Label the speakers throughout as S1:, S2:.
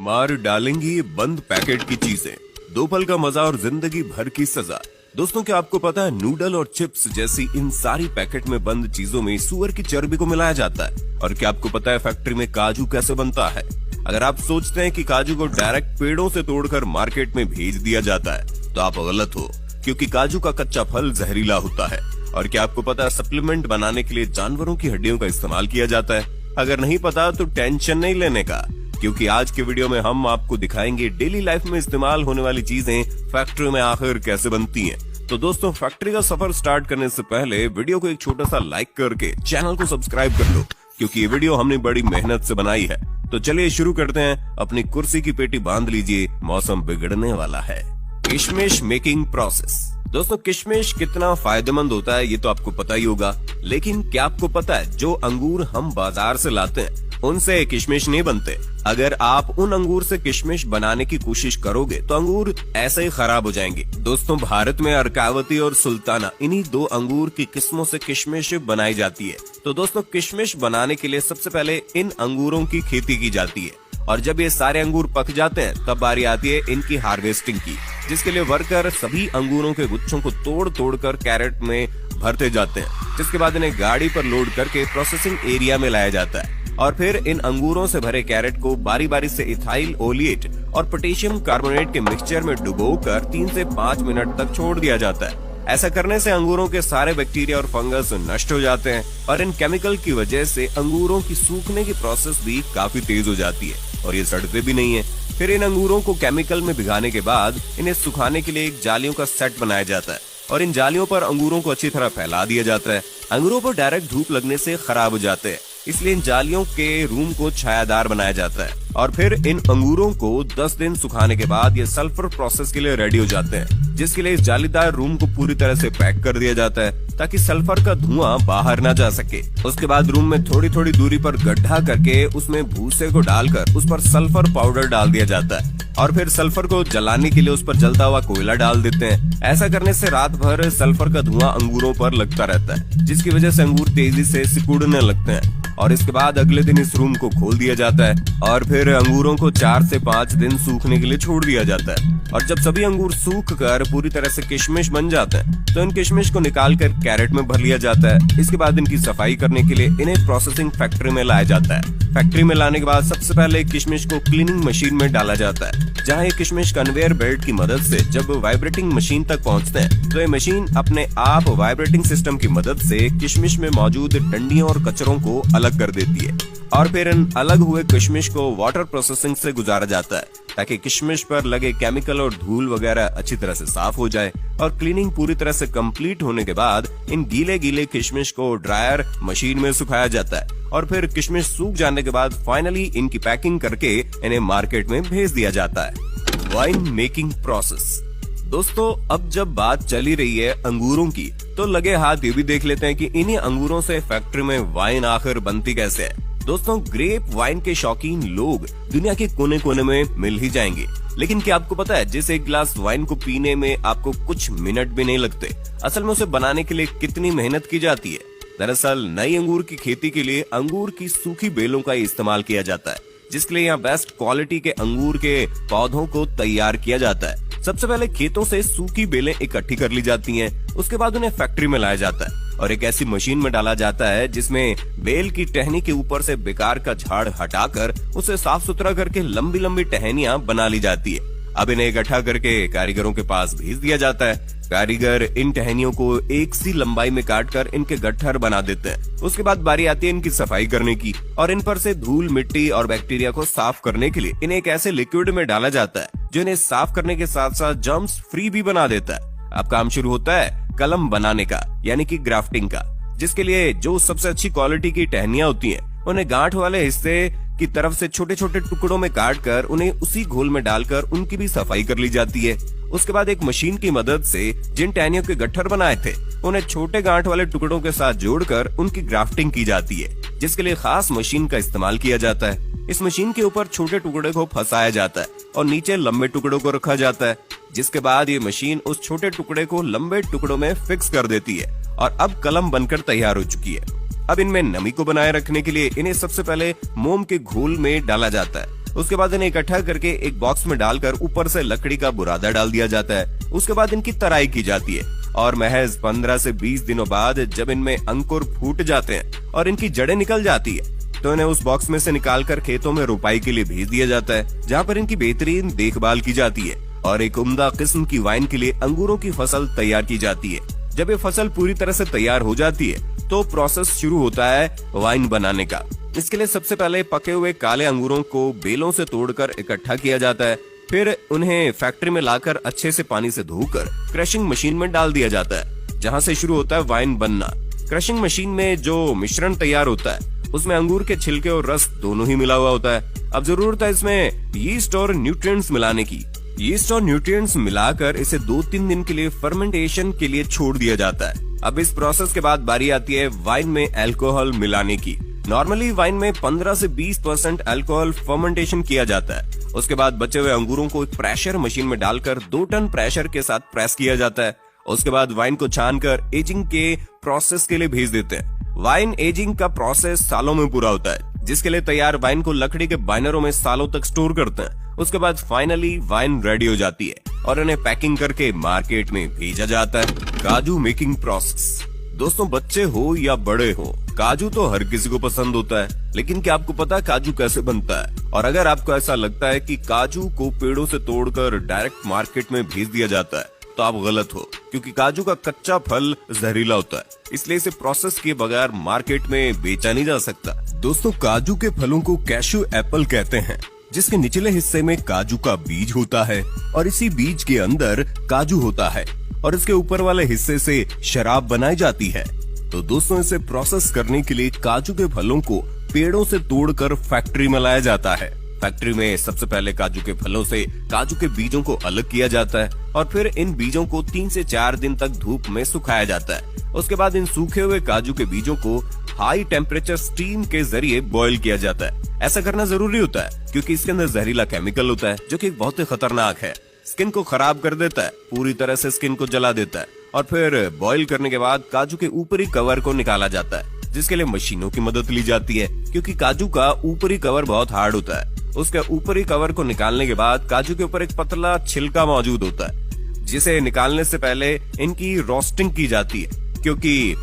S1: मार डालेंगी ये बंद पैकेट की चीजें, दो पल का मजा और जिंदगी भर की सजा। दोस्तों, क्या आपको पता है नूडल और चिप्स जैसी इन सारी पैकेट में बंद चीजों में सुअर की चर्बी को मिलाया जाता है? और क्या आपको पता है फैक्ट्री में काजू कैसे बनता है? अगर आप सोचते हैं कि काजू को डायरेक्ट पेड़ों से तोड़कर मार्केट में भेज दिया जाता है तो आप गलत हो, क्योंकि काजू का कच्चा फल जहरीला होता है। और क्या आपको पता है सप्लीमेंट बनाने के लिए जानवरों की हड्डियों का इस्तेमाल किया जाता है? अगर नहीं पता तो टेंशन नहीं लेने का, क्योंकि आज के वीडियो में हम आपको दिखाएंगे डेली लाइफ में इस्तेमाल होने वाली चीजें फैक्ट्री में आखिर कैसे बनती हैं। तो दोस्तों, फैक्ट्री का सफर स्टार्ट करने से पहले वीडियो को एक छोटा सा लाइक करके चैनल को सब्सक्राइब कर लो, क्योंकि ये वीडियो हमने बड़ी मेहनत से बनाई है। तो चलिए शुरू करते हैं। अपनी कुर्सी की पेटी बांध लीजिए, मौसम बिगड़ने वाला है। किशमिश मेकिंग प्रोसेस। दोस्तों, किशमिश कितना फायदेमंद होता है ये तो आपको पता ही होगा, लेकिन क्या आपको पता है जो अंगूर हम बाजार से लाते हैं उनसे किशमिश नहीं बनते। अगर आप उन अंगूर से किशमिश बनाने की कोशिश करोगे तो अंगूर ऐसे ही खराब हो जाएंगे। दोस्तों, भारत में अर्कावती और सुल्ताना इन्हीं दो अंगूर की किस्मों से किशमिश बनाई जाती है। तो दोस्तों, किशमिश बनाने के लिए सबसे पहले इन अंगूरों की खेती की जाती है, और जब ये सारे अंगूर पक जाते हैं तब बारी आती है इनकी हार्वेस्टिंग की, जिसके लिए वर्कर सभी अंगूरों के गुच्छों को तोड़ तोड़ कर कैरेट में भरते जाते हैं, जिसके बाद इन्हें गाड़ी पर लोड करके प्रोसेसिंग एरिया में लाया जाता है। और फिर इन अंगूरों से भरे कैरेट को बारी बारी से इथाइल ओलिएट और पोटेशियम कार्बोनेट के मिक्सचर में डुबोकर 3 से 5 मिनट तक छोड़ दिया जाता है। ऐसा करने से अंगूरों के सारे बैक्टीरिया और फंगस नष्ट हो जाते हैं, और इन केमिकल की वजह से अंगूरों की सूखने की प्रोसेस भी काफी तेज हो जाती है और ये सड़ते भी नहीं है। फिर इन अंगूरों को केमिकल में भिगाने के बाद इन्हें सुखाने के लिए एक जालियों का सेट बनाया जाता है, और इन जालियों पर अंगूरों को अच्छी तरह फैला दिया जाता है। अंगूरों पर डायरेक्ट धूप लगने से खराब हो जाते हैं, इसलिए इन जालियों के रूम को छायादार बनाया जाता है। और फिर इन अंगूरों को 10 दिन सुखाने के बाद ये सल्फर प्रोसेस के लिए रेडी हो जाते हैं, जिसके लिए इस जालीदार रूम को पूरी तरह से पैक कर दिया जाता है ताकि सल्फर का धुआं बाहर ना जा सके। उसके बाद रूम में थोड़ी थोड़ी दूरी पर गड्ढा करके उसमें भूसे को डालकर उस पर सल्फर पाउडर डाल दिया जाता है, और फिर सल्फर को जलाने के लिए उस पर जलता हुआ कोयला डाल देते हैं। ऐसा करने से रात भर सल्फर का धुआं अंगूरों पर लगता रहता है, जिसकी वजह से अंगूर तेजी से सिकुड़ने लगते हैं। और इसके बाद अगले दिन इस रूम को खोल दिया जाता है, और फिर अंगूरों को 4 से 5 दिन सूखने के लिए छोड़ दिया जाता है। और जब सभी अंगूर सूख कर पूरी तरह से किशमिश बन जाते हैं तो इन किशमिश को निकाल कर कैरेट में भर लिया जाता है। इसके बाद इनकी सफाई करने के लिए इन्हें प्रोसेसिंग फैक्ट्री में लाया जाता है। फैक्ट्री में लाने के बाद सबसे पहले किशमिश को क्लीनिंग मशीन में डाला जाता है, जहाँ ये किशमिश कन्वेयर बेल्ट की मदद से जब वाइब्रेटिंग मशीन तक पहुँचते हैं तो ये मशीन अपने आप वाइब्रेटिंग सिस्टम की मदद से किशमिश में मौजूद डंडियों और कचरों को अलग कर देती है। और फिर इन अलग हुए किशमिश को वाटर प्रोसेसिंग से गुजारा जाता है, ताकि किशमिश पर लगे केमिकल और धूल वगैरह अच्छी तरह से साफ हो जाए। और क्लीनिंग पूरी तरह से कंप्लीट होने के बाद इन गीले गीले किशमिश को ड्रायर मशीन में सुखाया जाता है, और फिर किशमिश सूख जाने के बाद फाइनली इनकी पैकिंग करके इन्हें मार्केट में भेज दिया जाता है। Wine making process. दोस्तों, अब जब बात चली रही है अंगूरों की, तो लगे हाथ ये भी देख लेते हैं कि इन्हीं अंगूरों से फैक्ट्री में वाइन आखिर बनती कैसे है। दोस्तों, ग्रेप वाइन के शौकीन लोग दुनिया के कोने कोने में मिल ही जाएंगे, लेकिन क्या आपको पता है जिस एक गिलास वाइन को पीने में आपको कुछ मिनट भी नहीं लगते, असल में उसे बनाने के लिए कितनी मेहनत की जाती है? दरअसल नई अंगूर की खेती के लिए अंगूर की सूखी बेलों का इस्तेमाल किया जाता है, जिसके लिए यहाँ बेस्ट क्वालिटी के अंगूर के पौधों को तैयार किया जाता है। सबसे पहले खेतों से सूखी बेलें इकट्ठी कर ली जाती हैं, उसके बाद उन्हें फैक्ट्री में लाया जाता है और एक ऐसी मशीन में डाला जाता है जिसमें बेल की टहनी के ऊपर से बेकार का झाड़ हटाकर उसे साफ सुथरा करके लंबी लंबी टहनियां बना ली जाती है। अब इन्हें इकट्ठा करके कारीगरों के पास भेज दिया जाता है। कारीगर इन टहनियों को एक सी लंबाई में काटकर इनके गट्ठर बना देते हैं। उसके बाद बारी आती है इनकी सफाई करने की, और इन पर से धूल मिट्टी और बैक्टीरिया को साफ करने के लिए इन्हें एक ऐसे लिक्विड में डाला जाता है जो इन्हें साफ करने के साथ साथ जर्म्स फ्री भी बना देता है। अब काम शुरू होता है कलम बनाने का, यानी कि ग्राफ्टिंग का, जिसके लिए जो सबसे अच्छी क्वालिटी की टहनियां होती हैं उन्हें गांठ वाले हिस्से की तरफ से छोटे छोटे टुकड़ों में काटकर उन्हें उसी घोल में डालकर उनकी भी सफाई कर ली जाती है। उसके बाद एक मशीन की मदद से जिन टहनियों के गट्ठर बनाए थे उन्हें छोटे गांठ वाले टुकड़ों के साथ जोड़कर उनकी ग्राफ्टिंग की जाती है, जिसके लिए खास मशीन का इस्तेमाल किया जाता है। इस मशीन के ऊपर छोटे टुकड़े को फंसाया जाता है और नीचे लंबे टुकड़ों को रखा जाता है, जिसके बाद ये मशीन उस छोटे टुकड़े को लंबे टुकड़ों में फिक्स कर देती है और अब कलम बनकर तैयार हो चुकी है। अब इनमें नमी को बनाए रखने के लिए इन्हें सबसे पहले मोम के घोल में डाला जाता है उसके बाद इन्हें इकट्ठा करके एक बॉक्स में डालकर ऊपर से लकड़ी का बुरादा डाल दिया जाता है। उसके बाद इनकी तराई की जाती है और महज 15 से 20 दिनों बाद जब इनमें अंकुर फूट जाते हैं और इनकी जड़ें निकल जाती है तो इन्हें उस बॉक्स में से निकालकर खेतों में रुपाई के लिए भेज दिया जाता है, जहाँ पर इनकी बेहतरीन देखभाल की जाती है और एक उम्दा किस्म की वाइन के लिए अंगूरों की फसल तैयार की जाती है। जब ये फसल पूरी तरह से तैयार हो जाती है तो प्रोसेस शुरू होता है वाइन बनाने का। इसके लिए सबसे पहले पके हुए काले अंगूरों को बेलों से तोड़कर इकट्ठा किया जाता है, फिर उन्हें फैक्ट्री में लाकर अच्छे से पानी से धोकर क्रशिंग मशीन में डाल दिया जाता है, जहाँ से शुरू होता है वाइन बनना। क्रशिंग मशीन में जो मिश्रण तैयार होता है उसमें अंगूर के छिलके और रस दोनों ही मिला हुआ होता है। अब जरूरत है इसमें यीस्ट और न्यूट्रिएंट्स मिलाने की। यीस्ट और न्यूट्रिएंट्स मिलाकर इसे 2-3 दिन के लिए फर्मेंटेशन के लिए छोड़ दिया जाता है। अब इस प्रोसेस के बाद बारी आती है वाइन में अल्कोहल मिलाने की। नॉर्मली वाइन में 15 से 20% अल्कोहल फर्मेंटेशन किया जाता है। उसके बाद बचे हुए अंगूरों को एक प्रेशर मशीन में डालकर 2 टन प्रेशर के साथ प्रेस किया जाता है। उसके बाद वाइन को छानकर एजिंग के प्रोसेस के लिए भेज देते हैं। वाइन एजिंग का प्रोसेस सालों में पूरा होता है, जिसके लिए तैयार वाइन को लकड़ी के बाइनरों में सालों तक स्टोर करते हैं। उसके बाद फाइनली वाइन रेडी हो जाती है और इन्हें पैकिंग करके मार्केट में भेजा जाता है। काजू मेकिंग प्रोसेस। दोस्तों, बच्चे हो या बड़े हो, काजू तो हर किसी को पसंद होता है, लेकिन क्या आपको पता है काजू कैसे बनता है? और अगर आपको ऐसा लगता है कि काजू को पेड़ों से तोड़कर डायरेक्ट मार्केट में भेज दिया जाता है तो आप गलत हो, क्योंकि काजू का कच्चा फल जहरीला होता है, इसलिए इसे प्रोसेस किए बगैर मार्केट में बेचा नहीं जा सकता। दोस्तों, काजू के फलों को कैशू एप्पल कहते हैं, जिसके निचले हिस्से में काजू का बीज होता है और इसी बीज के अंदर काजू होता है और इसके ऊपर वाले हिस्से से शराब बनाई जाती है। तो दोस्तों, इसे प्रोसेस करने के लिए काजू के फलों को पेड़ों से तोड़कर फैक्ट्री में लाया जाता है। फैक्ट्री में सबसे पहले काजू के फलों से काजू के बीजों को अलग किया जाता है और फिर इन बीजों को 3 से 4 दिन तक धूप में सुखाया जाता है। उसके बाद इन सूखे हुए काजू के बीजों को हाई टेम्परेचर स्टीम के जरिए बॉईल किया जाता है। ऐसा करना जरूरी होता है क्योंकि इसके अंदर जहरीला केमिकल होता है जो कि बहुत ही खतरनाक है, स्किन को खराब कर देता है, पूरी तरह से स्किन को जला देता है। और फिर बॉईल करने के बाद काजू के ऊपरी कवर को निकाला जाता है, जिसके लिए मशीनों की मदद ली जाती है, क्योंकि काजू का ऊपरी कवर बहुत हार्ड होता है। उसके ऊपरी कवर को निकालने के बाद काजू के ऊपर एक पतला छिलका मौजूद होता है, जिसे निकालने से पहले इनकी रोस्टिंग की जाती है, क्योंकि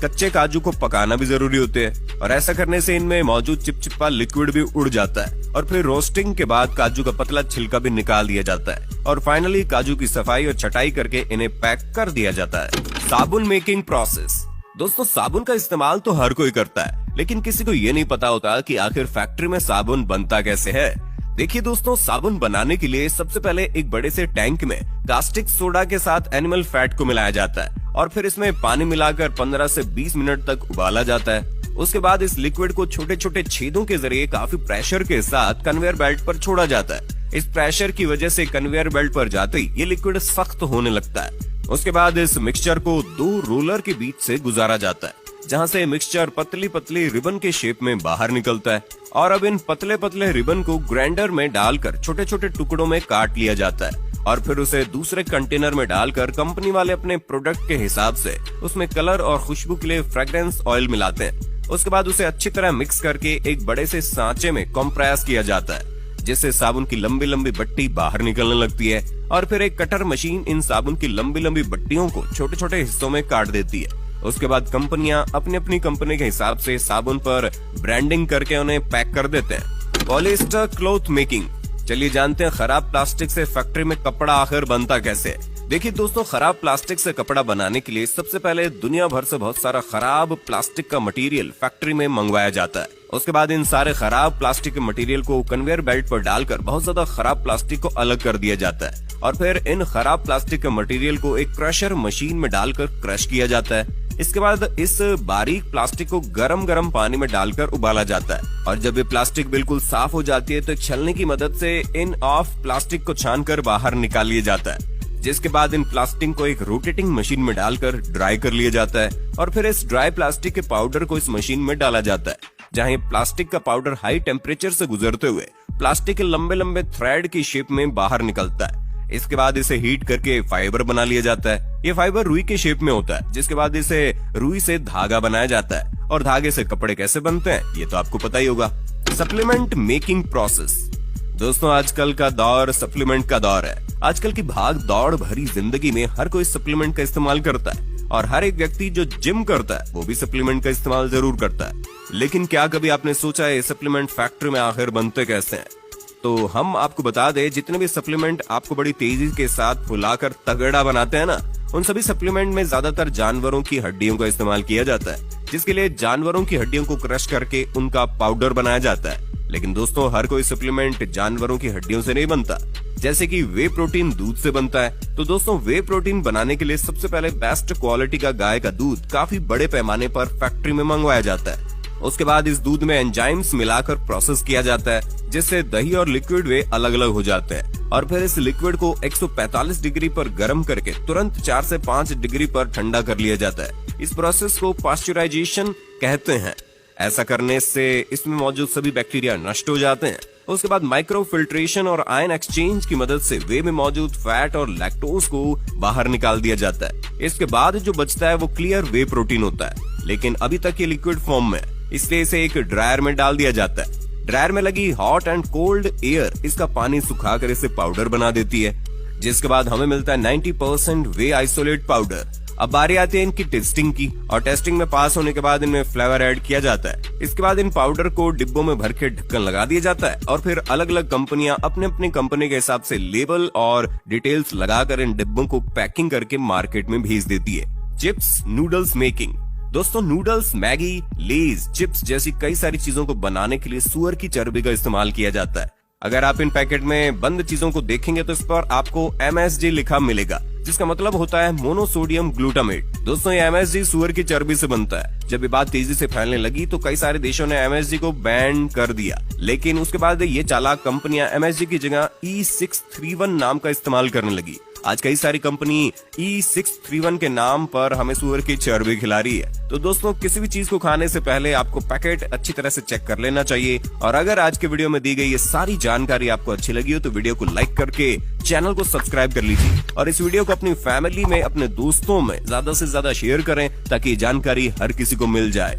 S1: कच्चे काजू को पकाना भी जरूरी होते हैं और ऐसा करने से इनमें मौजूद चिपचिपा लिक्विड भी उड़ जाता है। और फिर रोस्टिंग के बाद काजू का पतला छिलका भी निकाल दिया जाता है और फाइनली काजू की सफाई और छटाई करके इन्हें पैक कर दिया जाता है। साबुन मेकिंग प्रोसेस। दोस्तों, साबुन का इस्तेमाल तो हर कोई करता है, लेकिन किसी को ये नहीं पता होता कि आखिर फैक्ट्री में साबुन बनता कैसे है। देखिए दोस्तों, साबुन बनाने के लिए सबसे पहले एक बड़े से टैंक में कास्टिक सोडा के साथ एनिमल फैट को मिलाया जाता है और फिर इसमें पानी मिलाकर 15 से 20 मिनट तक उबाला जाता है। उसके बाद इस लिक्विड को छोटे छोटे छेदों के जरिए काफी प्रेशर के साथ कन्वेयर बेल्ट पर छोड़ा जाता है। इस प्रेशर की वजह से कन्वेयर बेल्ट पर जाते ही ये लिक्विड सख्त होने लगता है। उसके बाद इस मिक्सचर को 2 रोलर के बीच से गुजारा जाता है, जहां से मिक्सचर पतली पतली रिबन के शेप में बाहर निकलता है और अब इन पतले पतले रिबन को ग्राइंडर में डालकर छोटे छोटे टुकड़ों में काट लिया जाता है और फिर उसे दूसरे कंटेनर में डालकर कंपनी वाले अपने प्रोडक्ट के हिसाब से उसमें कलर और खुशबू के लिए फ्रेग्रेंस ऑयल मिलाते हैं। उसके बाद उसे अच्छी तरह मिक्स करके एक बड़े से सांचे में कंप्रेस किया जाता है, जिससे साबुन की लंबी लंबी बट्टी बाहर निकलने लगती है और फिर एक कटर मशीन इन साबुन की लंबी लंबी बट्टियों को छोटे छोटे हिस्सों में काट देती है। उसके बाद कंपनियां अपनी अपनी कंपनी के हिसाब से साबुन पर ब्रांडिंग करके उन्हें पैक कर देते हैं। Polyester cloth making. चलिए जानते हैं खराब प्लास्टिक से फैक्ट्री में कपड़ा आखिर बनता कैसे। देखिए दोस्तों, खराब प्लास्टिक से कपड़ा बनाने के लिए सबसे पहले दुनिया भर से बहुत सारा खराब प्लास्टिक का मटेरियल फैक्ट्री में मंगवाया जाता है। उसके बाद इन सारे खराब प्लास्टिक के मटेरियल को कन्वेयर बेल्ट पर डालकर बहुत ज्यादा खराब प्लास्टिक को अलग कर दिया जाता है और फिर इन खराब प्लास्टिक के मटेरियल को एक क्रशर मशीन में डालकर क्रश किया जाता है। इसके बाद इस बारीक प्लास्टिक को गरम गरम पानी में डालकर उबाला जाता है और जब ये प्लास्टिक बिल्कुल साफ हो जाती है तो एक छलनी की मदद से इन ऑफ प्लास्टिक को छानकर बाहर निकाल लिया जाता है, जिसके बाद इन प्लास्टिक को एक रोटेटिंग मशीन में डालकर ड्राई कर लिया जाता है और फिर इस ड्राई प्लास्टिक के पाउडर को इस मशीन में डाला जाता है, जहां ये प्लास्टिक का पाउडर हाई टेम्परेचर से गुजरते हुए प्लास्टिक के लंबे लंबे थ्रेड की शेप में बाहर निकलता है। इसके बाद इसे हीट करके फाइबर बना लिया जाता है। ये फाइबर रुई के शेप में होता है, जिसके बाद इसे रुई से धागा बनाया जाता है और धागे से कपड़े कैसे बनते हैं ये तो आपको पता ही होगा। Supplement making process. दोस्तों आजकल का दौर सप्लीमेंट का दौर है। आजकल की भाग दौड़ भरी जिंदगी में हर कोई सप्लीमेंट का इस्तेमाल करता है और हर एक व्यक्ति जो जिम करता है वो भी सप्लीमेंट का इस्तेमाल जरूर करता है। लेकिन क्या कभी आपने सोचा है सप्लीमेंट फैक्ट्री में आखिर बनते कैसे हैं? तो हम आपको बता दें, जितने भी सप्लीमेंट आपको बड़ी तेजी के साथ फुलाकर तगड़ा बनाते हैं ना, उन सभी सप्लीमेंट में ज्यादातर जानवरों की हड्डियों का इस्तेमाल किया जाता है, जिसके लिए जानवरों की हड्डियों को क्रश करके उनका पाउडर बनाया जाता है। लेकिन दोस्तों हर कोई सप्लीमेंट जानवरों की हड्डियों से नहीं बनता। जैसे कि वे प्रोटीन दूध से बनता है, तो दोस्तों वे प्रोटीन बनाने के लिए सबसे पहले बेस्ट क्वालिटी का गाय का दूध काफी बड़े पैमाने पर फैक्ट्री में मंगवाया जाता है। उसके बाद इस दूध में एंजाइम्स मिलाकर प्रोसेस किया जाता है, जिससे दही और लिक्विड वे अलग अलग हो जाते हैं और फिर इस लिक्विड को 145 डिग्री पर गर्म करके तुरंत 4 से 5 डिग्री पर ठंडा कर लिया जाता है। इस प्रोसेस को पास्चराइजेशन कहते हैं। ऐसा करने से इसमें मौजूद सभी बैक्टीरिया नष्ट हो जाते हैं। उसके बाद माइक्रो फिल्ट्रेशन और आयन एक्सचेंज की मदद से वे में मौजूद फैट और लैक्टोज को बाहर निकाल दिया जाता है। इसके बाद जो बचता है वो क्लियर वे प्रोटीन होता है, लेकिन अभी तक ये लिक्विड फॉर्म में, इसलिए इसे एक ड्रायर में डाल दिया जाता है। ड्रायर में लगी हॉट एंड कोल्ड एयर इसका पानी सुखाकर इसे पाउडर बना देती है, जिसके बाद हमें मिलता है 90% वे आइसोलेट पाउडर। अब बारी आती है इनकी टेस्टिंग की, और टेस्टिंग में पास होने के बाद इनमें फ्लेवर ऐड किया जाता है। इसके बाद इन पाउडर को डिब्बों में भर के ढक्कन लगा दिया जाता है और फिर अलग अलग कंपनियां अपने अपने कंपनी के हिसाब से लेबल और डिटेल्स लगाकर इन डिब्बों को पैकिंग करके मार्केट में भेज देती है। Chips noodles making. दोस्तों नूडल्स, मैगी, लेज, चिप्स जैसी कई सारी चीजों को बनाने के लिए सुअर की चर्बी का इस्तेमाल किया जाता है। अगर आप इन पैकेट में बंद चीजों को देखेंगे तो इस पर आपको MSG लिखा मिलेगा, जिसका मतलब होता है मोनोसोडियम ग्लूटामेट। दोस्तों ये MSG सुअर की चर्बी से बनता है। जब ये बात तेजी से फैलने लगी तो कई सारे देशों ने MSG को बैन कर दिया, लेकिन उसके बाद ये चालाक कंपनियां MSG की जगह E631 नाम का इस्तेमाल करने लगी। आज कई सारी कंपनी E631 के नाम पर हमें सुअर की चर्बी खिला रही है। तो दोस्तों किसी भी चीज को खाने से पहले आपको पैकेट अच्छी तरह से चेक कर लेना चाहिए। और अगर आज के वीडियो में दी गई ये सारी जानकारी आपको अच्छी लगी हो तो वीडियो को लाइक करके चैनल को सब्सक्राइब कर लीजिए और इस वीडियो को अपनी फैमिली में, अपने दोस्तों में ज्यादा से ज्यादा शेयर करें ताकि जानकारी हर किसी को मिल जाए।